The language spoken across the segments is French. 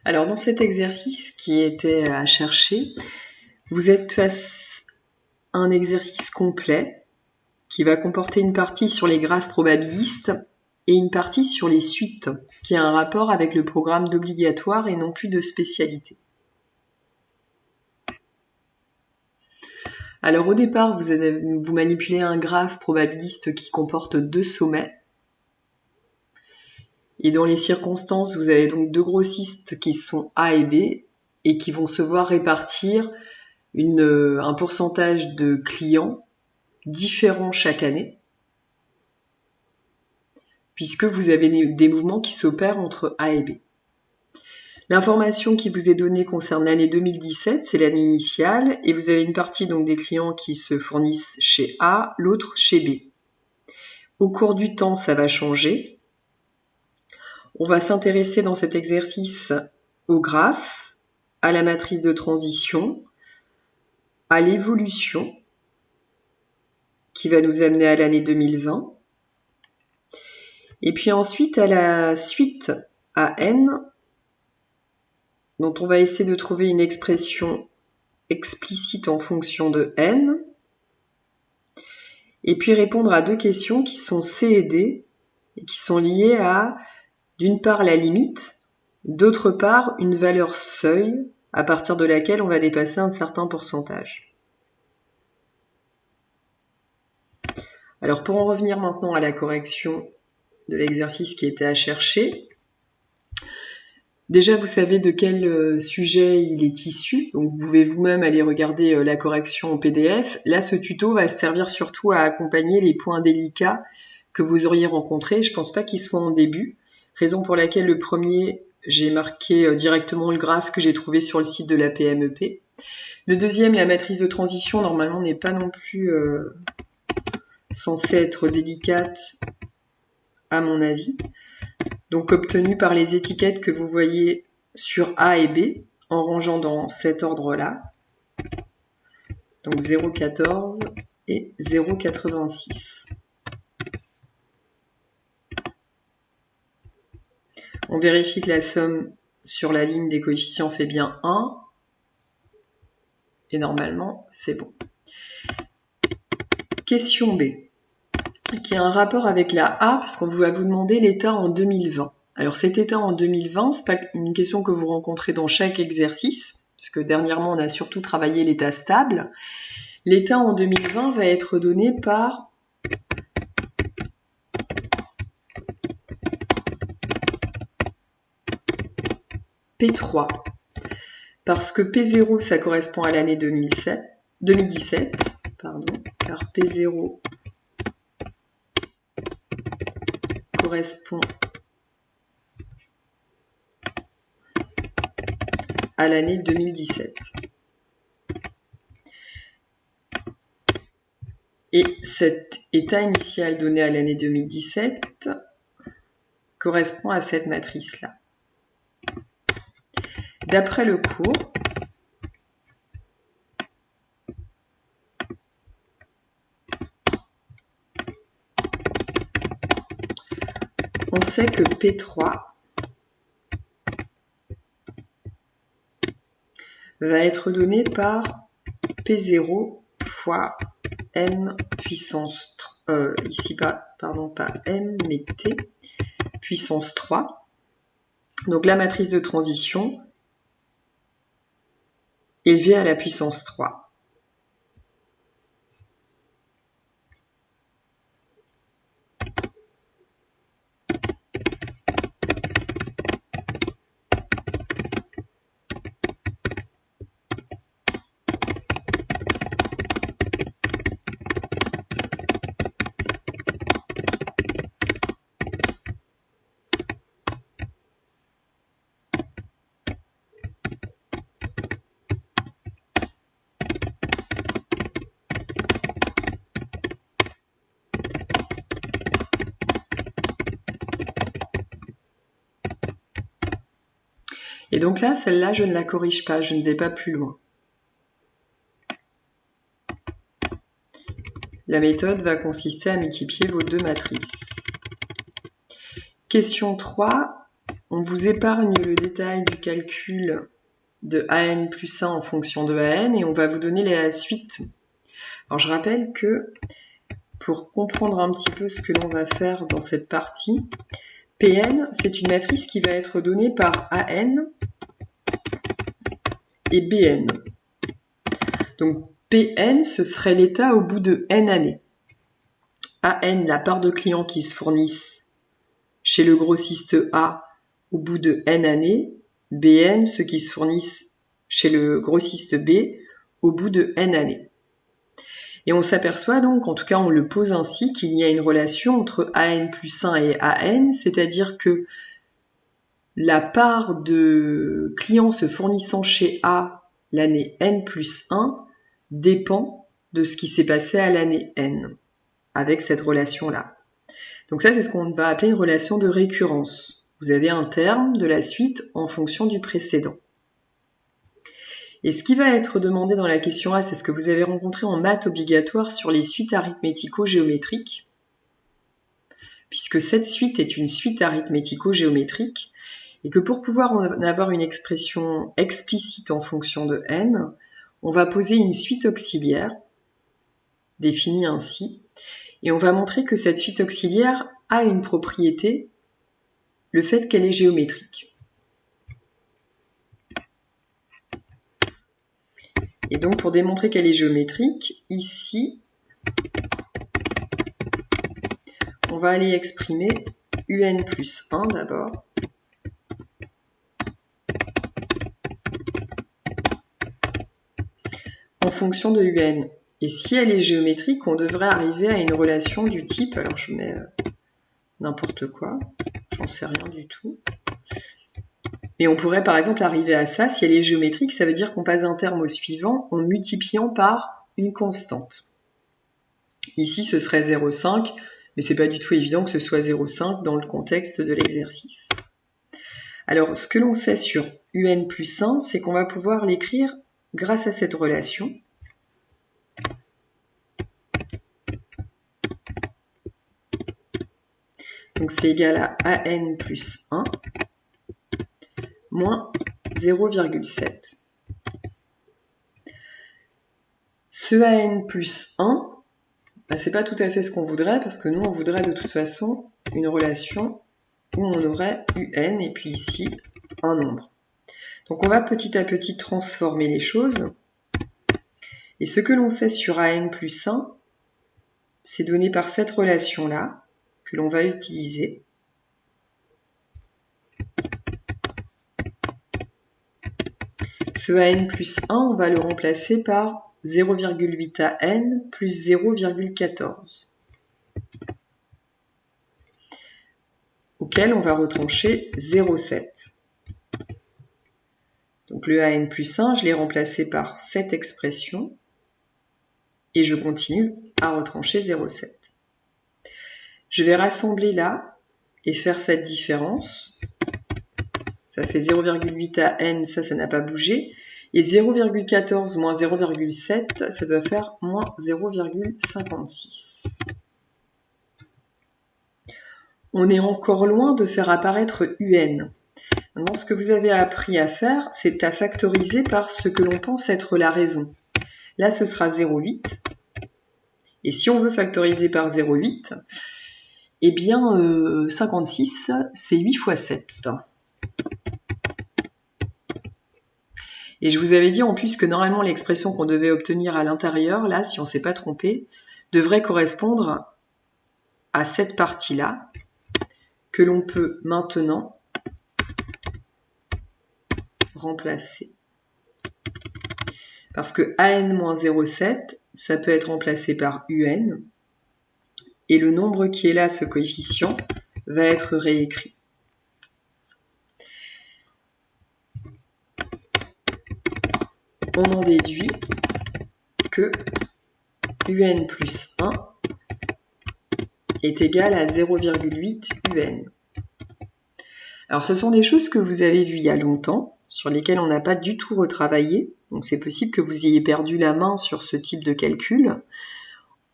Alors dans cet exercice qui était à chercher, vous êtes face à un exercice complet qui va comporter une partie sur les graphes probabilistes et une partie sur les suites, qui a un rapport avec le programme d'obligatoire et non plus de spécialité. Alors au départ, vous manipulez un graphe probabiliste qui comporte 2 sommets. Et dans les circonstances, vous avez donc 2 grossistes qui sont A et B et qui vont se voir répartir un pourcentage de clients différents chaque année, puisque vous avez des mouvements qui s'opèrent entre A et B. L'information qui vous est donnée concerne l'année 2017, c'est l'année initiale, et vous avez une partie donc des clients qui se fournissent chez A, l'autre chez B. Au cours du temps, ça va changer. On va s'intéresser dans cet exercice au graphe, à la matrice de transition, à l'évolution qui va nous amener à l'année 2020, et puis ensuite à la suite à n, dont on va essayer de trouver une expression explicite en fonction de n, et puis répondre à 2 questions qui sont C et D, et qui sont liées à, d'une part, la limite, d'autre part, une valeur seuil, à partir de laquelle on va dépasser un certain pourcentage. Alors pour en revenir maintenant à la correction de l'exercice qui était à chercher, déjà vous savez de quel sujet il est issu, donc vous pouvez vous-même aller regarder la correction en PDF. Là, ce tuto va servir surtout à accompagner les points délicats que vous auriez rencontrés. Je ne pense pas qu'ils soient en début, raison pour laquelle le premier, j'ai marqué directement le graphe que j'ai trouvé sur le site de la PMEP. Le deuxième, la matrice de transition, normalement n'est pas non plus censée être délicate à mon avis. Donc obtenue par les étiquettes que vous voyez sur A et B, en rangeant dans cet ordre-là. Donc 0,14 et 0,86. On vérifie que la somme sur la ligne des coefficients fait bien 1. Et normalement, c'est bon. Question B, qui a un rapport avec la A, parce qu'on va vous demander l'état en 2020. Alors cet état en 2020, c'est pas une question que vous rencontrez dans chaque exercice, puisque dernièrement on a surtout travaillé l'état stable. L'état en 2020 va être donné par P3, parce que P0 ça correspond à l'année 2017, car P0 correspond à l'année 2017. Et cet état initial donné à l'année 2017 correspond à cette matrice-là. D'après le cours, on sait que P3 va être donné par P0 fois M puissance, ici pas M, mais T, puissance 3. Donc la matrice de transition élevée à la puissance 3. Et donc là, celle-là, je ne la corrige pas, je ne vais pas plus loin. La méthode va consister à multiplier vos 2 matrices. Question 3, on vous épargne le détail du calcul de AN plus 1 en fonction de AN et on va vous donner la suite. Alors je rappelle que pour comprendre un petit peu ce que l'on va faire dans cette partie, Pn, c'est une matrice qui va être donnée par AN et Bn. Donc Pn, ce serait l'état au bout de n années. AN, la part de clients qui se fournissent chez le grossiste A au bout de n années. Bn, ceux qui se fournissent chez le grossiste B au bout de n années. Et on s'aperçoit donc, en tout cas on le pose ainsi, qu'il y a une relation entre AN plus 1 et AN, c'est-à-dire que la part de clients se fournissant chez A l'année N plus 1 dépend de ce qui s'est passé à l'année N, avec cette relation-là. Donc ça, c'est ce qu'on va appeler une relation de récurrence. Vous avez un terme de la suite en fonction du précédent. Et ce qui va être demandé dans la question A, c'est ce que vous avez rencontré en maths obligatoire sur les suites arithmético-géométriques, puisque cette suite est une suite arithmético-géométrique, et que pour pouvoir en avoir une expression explicite en fonction de n, on va poser une suite auxiliaire, définie ainsi, et on va montrer que cette suite auxiliaire a une propriété, le fait qu'elle est géométrique. Et donc pour démontrer qu'elle est géométrique, ici, on va aller exprimer un plus 1 d'abord. En fonction de un. Et si elle est géométrique, on devrait arriver à une relation du type, alors je mets n'importe quoi, j'en sais rien du tout. Mais on pourrait par exemple arriver à ça, si elle est géométrique, ça veut dire qu'on passe d'un terme au suivant en multipliant par une constante. Ici ce serait 0,5, mais c'est pas du tout évident que ce soit 0,5 dans le contexte de l'exercice. Alors ce que l'on sait sur un plus 1, c'est qu'on va pouvoir l'écrire grâce à cette relation. Donc c'est égal à AN plus 1 moins 0,7. Ce AN plus 1, c'est pas tout à fait ce qu'on voudrait, parce que nous on voudrait de toute façon une relation où on aurait un et puis ici un nombre. Donc on va petit à petit transformer les choses. Et ce que l'on sait sur AN plus 1, c'est donné par cette relation-là que l'on va utiliser. Ce AN plus 1, on va le remplacer par 0,8 AN plus 0,14, auquel on va retrancher 0,7. Donc le AN plus 1, je l'ai remplacé par cette expression, et je continue à retrancher 0,7. Je vais rassembler là, et faire cette différence. Ça fait 0,8 à n, ça n'a pas bougé. Et 0,14 moins 0,7, ça doit faire moins 0,56. On est encore loin de faire apparaître un. Maintenant, ce que vous avez appris à faire, c'est à factoriser par ce que l'on pense être la raison. Là, ce sera 0,8. Et si on veut factoriser par 0,8, eh bien, 56, c'est 8 fois 7. Et je vous avais dit en plus que normalement l'expression qu'on devait obtenir à l'intérieur, là, si on ne s'est pas trompé, devrait correspondre à cette partie-là, que l'on peut maintenant remplacer. Parce que AN-0,7, ça peut être remplacé par UN, et le nombre qui est là, ce coefficient, va être réécrit. On en déduit que UN plus 1 est égal à 0,8 UN. Alors ce sont des choses que vous avez vues il y a longtemps, sur lesquelles on n'a pas du tout retravaillé, donc c'est possible que vous ayez perdu la main sur ce type de calcul.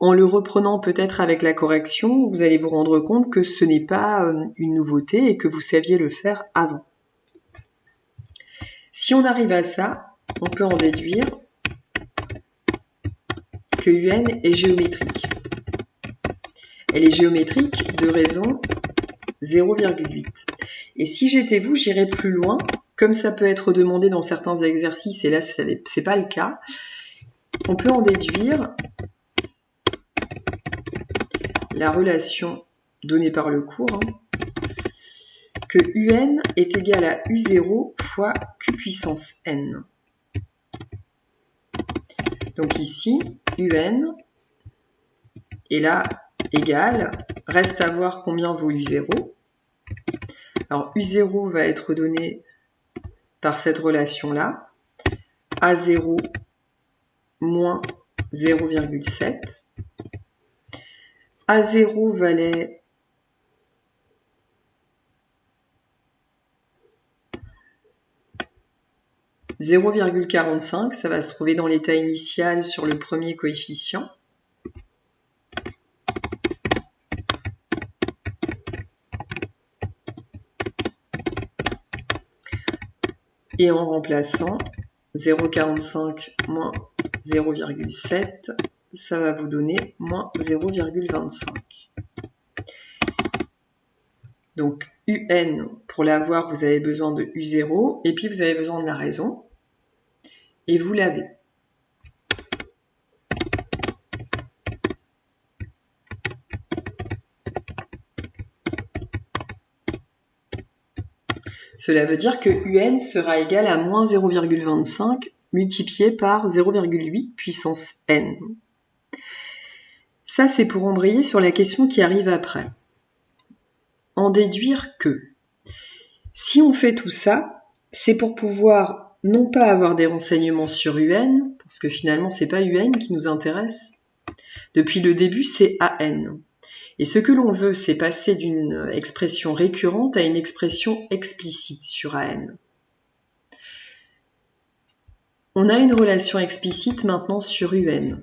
En le reprenant peut-être avec la correction, vous allez vous rendre compte que ce n'est pas une nouveauté et que vous saviez le faire avant. Si on arrive à ça, on peut en déduire que UN est géométrique. Elle est géométrique de raison 0,8. Et si j'étais vous, j'irais plus loin, comme ça peut être demandé dans certains exercices, et là c'est pas le cas, on peut en déduire la relation donnée par le cours, que UN est égal à U0 fois Q puissance N. Donc ici, UN est là égal, reste à voir combien vaut U0. Alors U0 va être donné par cette relation-là, A0 moins 0,7. A0 valait 0,45, ça va se trouver dans l'état initial sur le premier coefficient. Et en remplaçant 0,45 moins 0,7, ça va vous donner moins 0,25. Donc UN, pour l'avoir, vous avez besoin de U0, et puis vous avez besoin de la raison, et vous l'avez. Cela veut dire que UN sera égal à moins 0,25 multiplié par 0,8 puissance N. Ça, c'est pour embrayer sur la question qui arrive après. En déduire que, si on fait tout ça, c'est pour pouvoir non pas avoir des renseignements sur UN, parce que finalement, c'est pas UN qui nous intéresse. Depuis le début, c'est AN. Et ce que l'on veut, c'est passer d'une expression récurrente à une expression explicite sur AN. On a une relation explicite maintenant sur UN.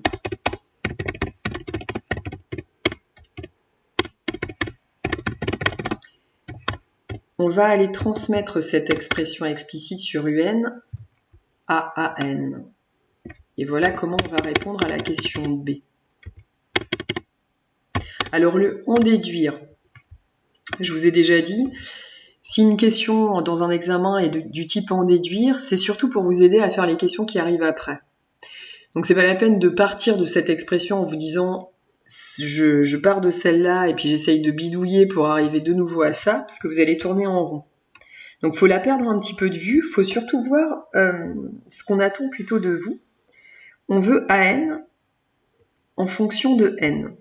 On va aller transmettre cette expression explicite sur UN à AN. Et voilà comment on va répondre à la question B. Alors le en déduire, je vous ai déjà dit, si une question dans un examen est du type en déduire, c'est surtout pour vous aider à faire les questions qui arrivent après. Donc c'est pas la peine de partir de cette expression en vous disant je pars de celle-là et puis j'essaye de bidouiller pour arriver de nouveau à ça, parce que vous allez tourner en rond. Donc il faut la perdre un petit peu de vue, il faut surtout voir ce qu'on attend plutôt de vous. On veut AN en fonction de N.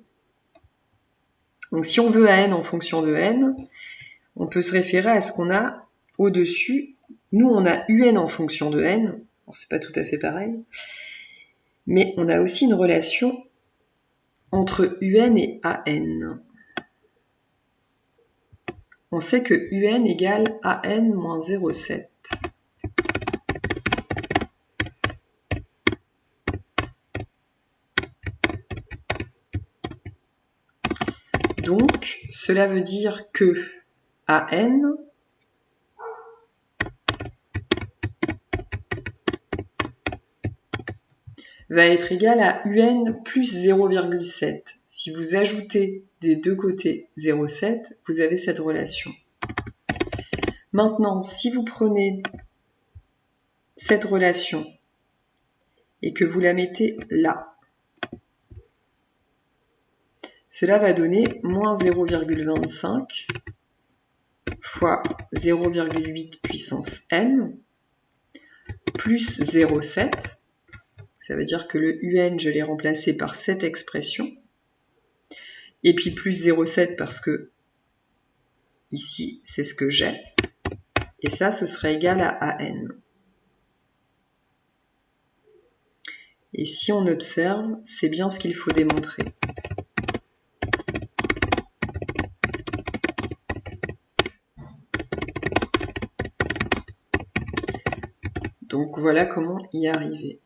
Donc si on veut AN en fonction de N, on peut se référer à ce qu'on a au-dessus. Nous, on a UN en fonction de N, alors c'est pas tout à fait pareil, mais on a aussi une relation entre UN et AN. On sait que UN égale AN moins 0,7. Donc, cela veut dire que AN va être égal à UN plus 0,7. Si vous ajoutez des deux côtés 0,7, vous avez cette relation. Maintenant, si vous prenez cette relation et que vous la mettez là, cela va donner moins 0,25 fois 0,8 puissance n plus 0,7. Ça veut dire que le UN, je l'ai remplacé par cette expression. Et puis plus 0,7 parce que ici, c'est ce que j'ai. Et ça, ce serait égal à AN. Et si on observe, c'est bien ce qu'il faut démontrer. Donc voilà comment y arriver.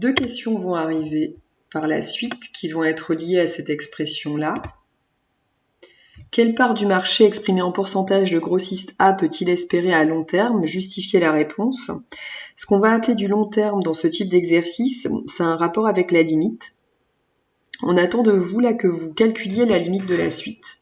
deux questions vont arriver par la suite qui vont être liées à cette expression-là. Quelle part du marché exprimée en pourcentage le grossiste A peut-il espérer à long terme? Justifier la réponse. Ce qu'on va appeler du long terme dans ce type d'exercice, c'est un rapport avec la limite. On attend de vous là que vous calculiez la limite de la suite.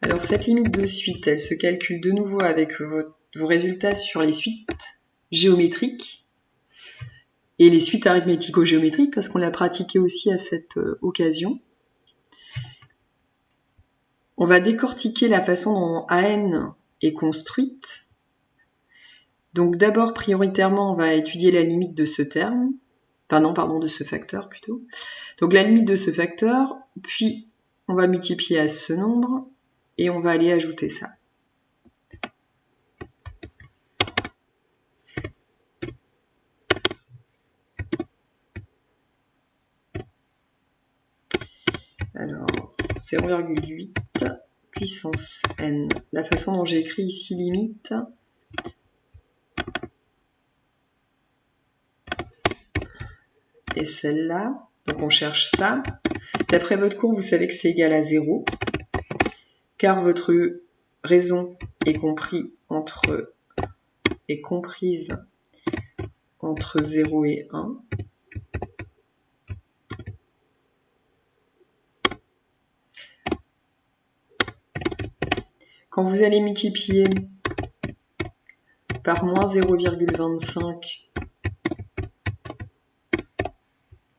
Alors cette limite de suite, elle se calcule de nouveau avec vos résultats sur les suites géométriques et les suites arithmético-géométriques parce qu'on l'a pratiqué aussi à cette occasion. On va décortiquer la façon dont AN est construite. Donc d'abord, prioritairement, on va étudier la limite de ce terme, de ce facteur plutôt. Donc la limite de ce facteur, puis on va multiplier à ce nombre et on va aller ajouter ça. Alors, 0,8 puissance n. La façon dont j'ai écrit ici limite est celle-là. Donc on cherche ça. D'après votre cours, vous savez que c'est égal à 0, car votre raison est comprise entre 0 et 1. Quand vous allez multiplier par moins 0,25,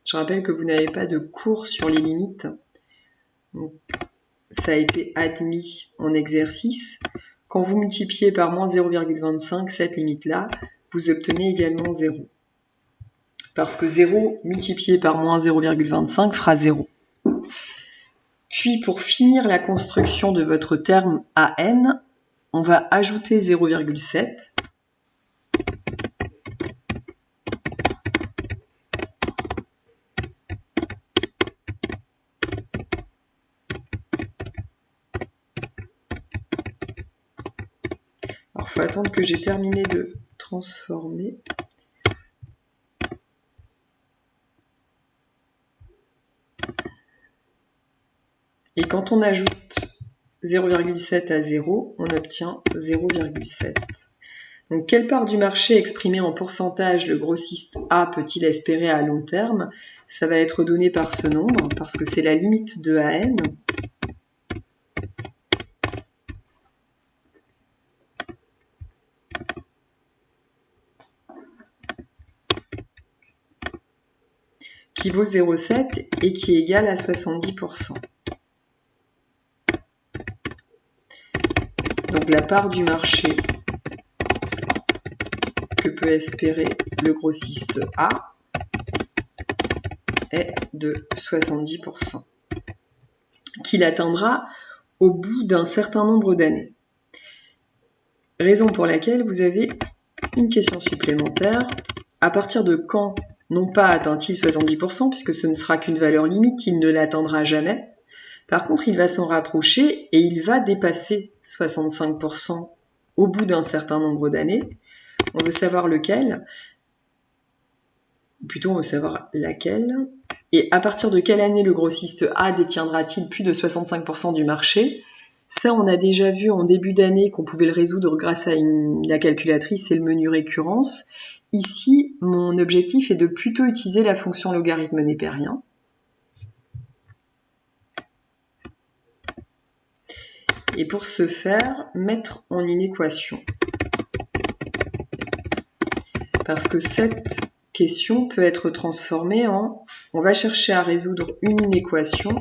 je rappelle que vous n'avez pas de cours sur les limites. Donc, ça a été admis en exercice. Quand vous multipliez par moins 0,25, cette limite-là, vous obtenez également 0. Parce que 0 multiplié par moins 0,25 fera 0. Puis pour finir la construction de votre terme AN, on va ajouter 0,7. Alors il faut attendre que j'ai terminé de transformer. Et quand on ajoute 0,7 à 0, on obtient 0,7. Donc, quelle part du marché exprimée en pourcentage le grossiste A peut-il espérer à long terme? Ça va être donné par ce nombre, parce que c'est la limite de AN. Qui vaut 0,7 et qui est égal à 70%. Donc la part du marché que peut espérer le grossiste A est de 70%, qu'il atteindra au bout d'un certain nombre d'années. Raison pour laquelle vous avez une question supplémentaire. À partir de quand, non pas atteint-il 70%, puisque ce ne sera qu'une valeur limite, il ne l'atteindra jamais. Par contre, il va s'en rapprocher et il va dépasser 65% au bout d'un certain nombre d'années. On veut savoir lequel, plutôt on veut savoir laquelle. Et à partir de quelle année le grossiste A détiendra-t-il plus de 65% du marché? Ça, on a déjà vu en début d'année qu'on pouvait le résoudre grâce à la calculatrice et le menu récurrence. Ici, mon objectif est de plutôt utiliser la fonction logarithme népérien. Et pour ce faire, mettre en inéquation. Parce que cette question peut être transformée en... On va chercher à résoudre une inéquation.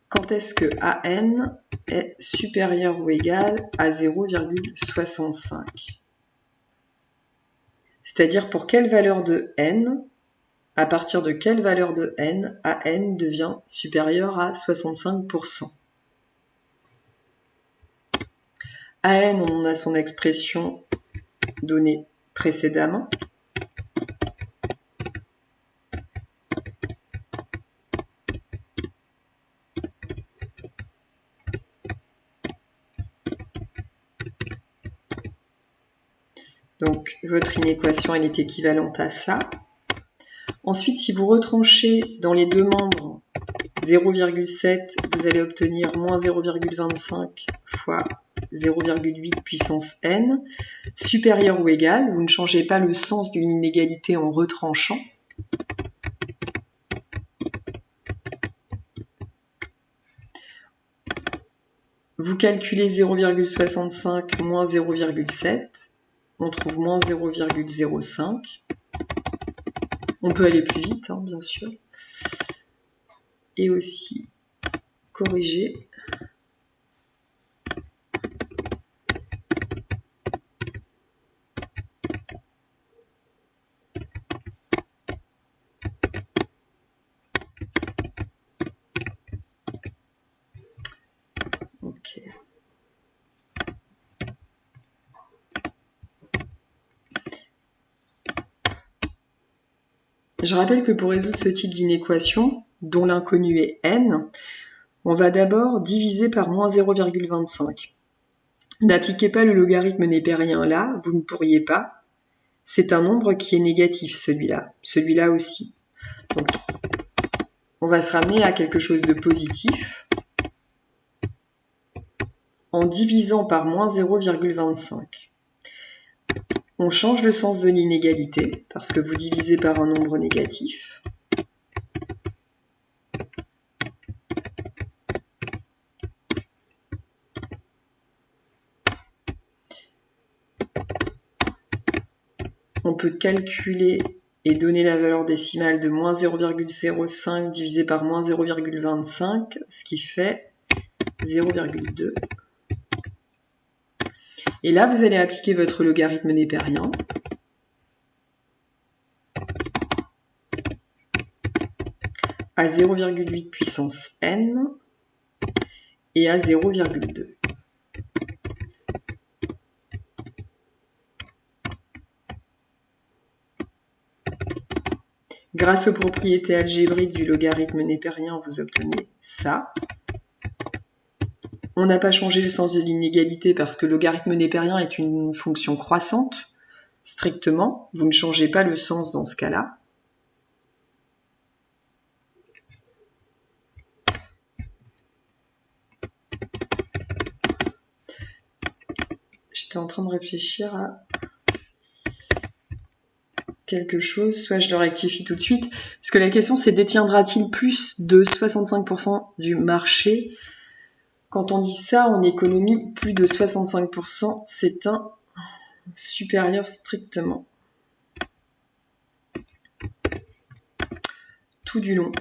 Quand est-ce que AN est supérieur ou égal à 0,65? C'est-à-dire pour quelle valeur de N à partir de quelle valeur de n AN devient supérieur à 65%. AN, on a son expression donnée précédemment. Donc, votre inéquation, elle est équivalente à ça. Ensuite, si vous retranchez dans les deux membres 0,7, vous allez obtenir moins 0,25 fois 0,8 puissance n, supérieur ou égal. Vous ne changez pas le sens d'une inégalité en retranchant. Vous calculez 0,65 moins 0,7. On trouve moins 0,05. On peut aller plus vite, hein, bien sûr. Et aussi corriger. Ok. Je rappelle que pour résoudre ce type d'inéquation, dont l'inconnu est n, on va d'abord diviser par moins 0,25. N'appliquez pas le logarithme népérien là, vous ne pourriez pas. C'est un nombre qui est négatif, celui-là. Celui-là aussi. Donc, on va se ramener à quelque chose de positif en divisant par moins 0,25. On change le sens de l'inégalité, parce que vous divisez par un nombre négatif. On peut calculer et donner la valeur décimale de moins 0,05 divisé par moins 0,25, ce qui fait 0,2. Et là, vous allez appliquer votre logarithme népérien. À 0,8 puissance n et à 0,2. Grâce aux propriétés algébriques du logarithme népérien, vous obtenez ça. On n'a pas changé le sens de l'inégalité parce que le logarithme népérien est une fonction croissante, strictement. Vous ne changez pas le sens dans ce cas-là. J'étais en train de réfléchir à quelque chose, soit je le rectifie tout de suite, parce que la question c'est détiendra-t-il plus de 65% du marché? Quand on dit ça en économie, plus de 65%, c'est un supérieur strictement. Tout du long.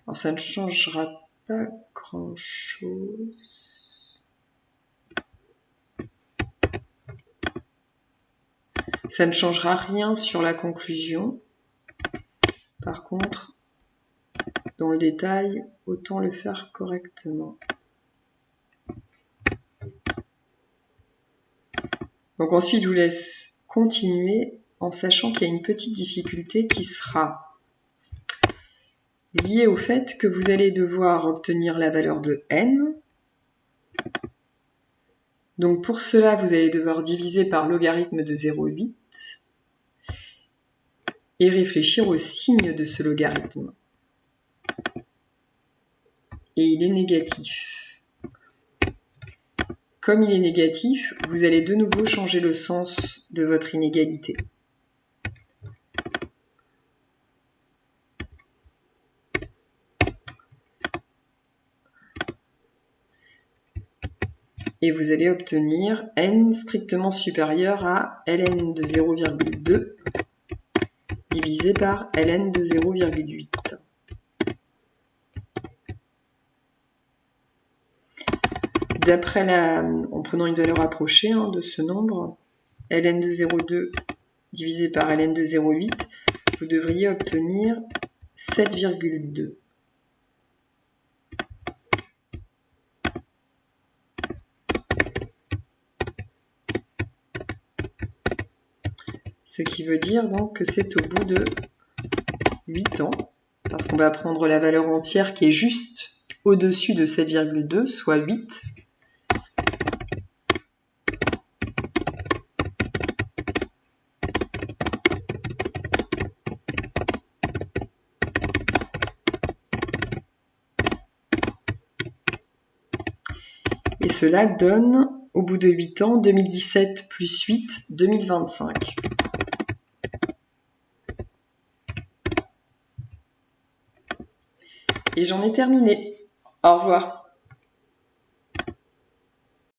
Alors ça ne changera pas grand-chose. Ça ne changera rien sur la conclusion. Par contre, dans le détail, autant le faire correctement. Donc ensuite, je vous laisse continuer en sachant qu'il y a une petite difficulté qui sera lié au fait que vous allez devoir obtenir la valeur de n. Donc pour cela, vous allez devoir diviser par logarithme de 0,8 et réfléchir au signe de ce logarithme. Et il est négatif. Comme il est négatif, vous allez de nouveau changer le sens de votre inégalité. Et vous allez obtenir n strictement supérieur à ln de 0,2 divisé par ln de 0,8. en prenant une valeur approchée de ce nombre, ln de 0,2 divisé par ln de 0,8, vous devriez obtenir 7,2. Ce qui veut dire donc que c'est au bout de 8 ans, parce qu'on va prendre la valeur entière qui est juste au-dessus de 7,2, soit 8. Et cela donne, au bout de 8 ans, 2017 plus 8, 2025. Et j'en ai terminé. Au revoir.